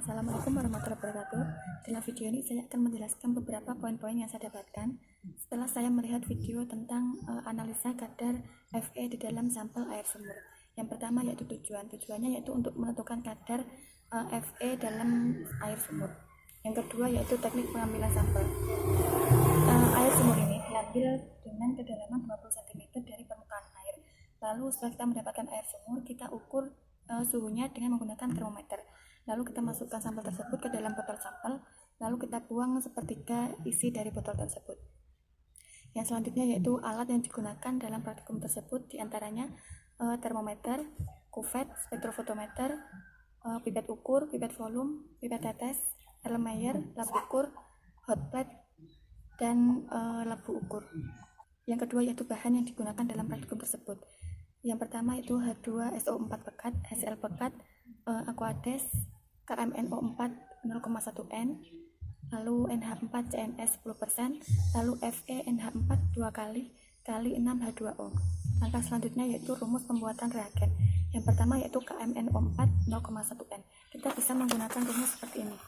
Assalamualaikum warahmatullahi wabarakatuh. Dalam video ini saya akan menjelaskan beberapa poin-poin yang saya dapatkan setelah saya melihat video tentang analisa kadar Fe di dalam sampel air sumur. Yang pertama yaitu tujuannya yaitu untuk menentukan kadar Fe dalam air sumur. Yang kedua yaitu teknik pengambilan sampel. Air sumur ini diambil dengan kedalaman 20 cm dari permukaan air. Lalu setelah kita mendapatkan air sumur, kita ukur suhunya dengan menggunakan termometer. Lalu kita masukkan sampel tersebut ke dalam botol sampel, lalu kita buang sepertiga isi dari botol tersebut. Yang selanjutnya yaitu alat yang digunakan dalam praktikum tersebut, diantaranya termometer, kuvet, spektrofotometer, pipet ukur, pipet volume, pipet tetes, Erlenmeyer, lab ukur, hot plate, dan labu ukur. Yang kedua yaitu bahan yang digunakan dalam praktikum tersebut. Yang pertama yaitu H2SO4 pekat, HCl pekat, Aquades, KMNO4 0,1 N, lalu NH4CNS 10%, lalu FeNH4 2 kali 6H2O. Langkah selanjutnya yaitu rumus pembuatan reagen. Yang pertama yaitu KMNO4 0,1 N. Kita bisa menggunakan rumus seperti ini.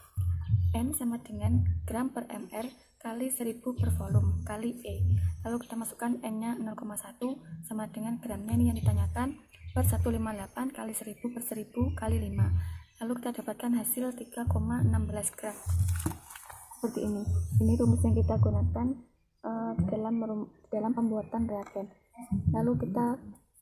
N sama dengan gram per mr kali 1000 per volume kali E. Lalu kita masukkan N-nya 0,1 sama dengan gramnya ini yang ditanyakan per 158 kali 1000 per 1000 kali 5. Lalu kita dapatkan hasil 3,16 gram. Seperti ini. Ini rumus yang kita gunakan dalam pembuatan reagen. Lalu kita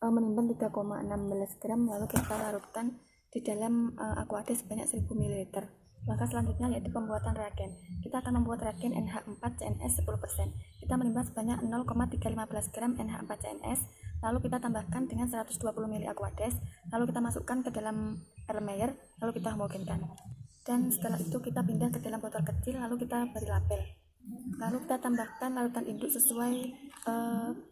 menimbang 3,16 gram lalu kita larutkan di dalam Aquades sebanyak 1000 ml. Langkah selanjutnya yaitu pembuatan reagen. Kita akan membuat reagen NH4CNS 10%. Kita menimbang sebanyak 0,315 gram NH4CNS, lalu kita tambahkan dengan 120 ml Aquades, lalu kita masukkan ke dalam Erlenmeyer, lalu kita homogenkan. Dan setelah itu kita pindah ke dalam botol kecil, lalu kita beri label. Lalu kita tambahkan larutan induk sesuai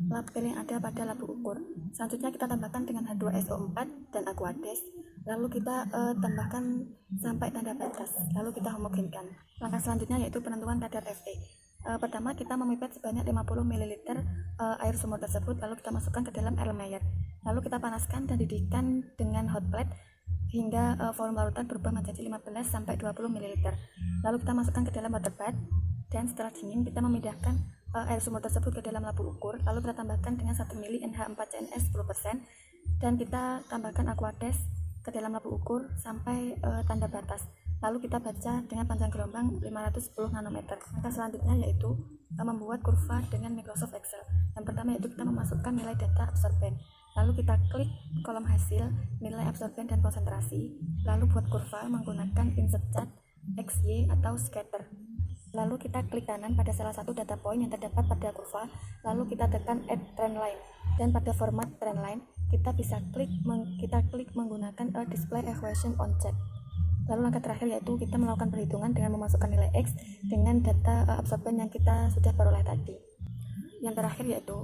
label yang ada pada labu ukur. Selanjutnya kita tambahkan dengan H2SO4 dan Aquades. Lalu kita tambahkan sampai tanda batas, lalu kita homogenkan. Langkah selanjutnya yaitu penentuan kadar Fe. Pertama kita memipet sebanyak 50 ml air sumur tersebut, lalu kita masukkan ke dalam Erlenmeyer. Lalu kita panaskan dan didihkan dengan hot plate hingga volume larutan berubah menjadi 15 sampai 20 ml. Lalu kita masukkan ke dalam water bath, dan setelah dingin kita memindahkan air sumur tersebut ke dalam labu ukur, lalu kita tambahkan dengan 1 ml NH4CNS 10% dan kita tambahkan Aquades ke dalam labu ukur sampai tanda batas. Lalu kita baca dengan panjang gelombang 510 nanometer. Langkah selanjutnya yaitu membuat kurva dengan Microsoft Excel. Yang pertama yaitu kita memasukkan nilai data absorben. Lalu kita klik kolom hasil, nilai absorben dan konsentrasi. Lalu buat kurva menggunakan insert chart, XY atau scatter. Lalu kita klik kanan pada salah satu data point yang terdapat pada kurva, lalu kita tekan add trend line. Dan pada format trend line, kita bisa klik menggunakan display equation on chart. Lalu langkah terakhir yaitu kita melakukan perhitungan dengan memasukkan nilai X dengan data absorben yang kita sudah peroleh tadi. Yang terakhir yaitu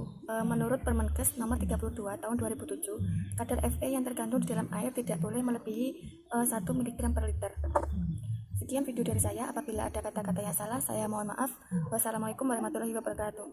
menurut Permenkes nomor 32 tahun 2007, kadar Fe yang terkandung di dalam air tidak boleh melebihi 1 mg per liter. Sekian video dari saya. Apabila ada kata-kata yang salah, saya mohon maaf. Wassalamualaikum warahmatullahi wabarakatuh.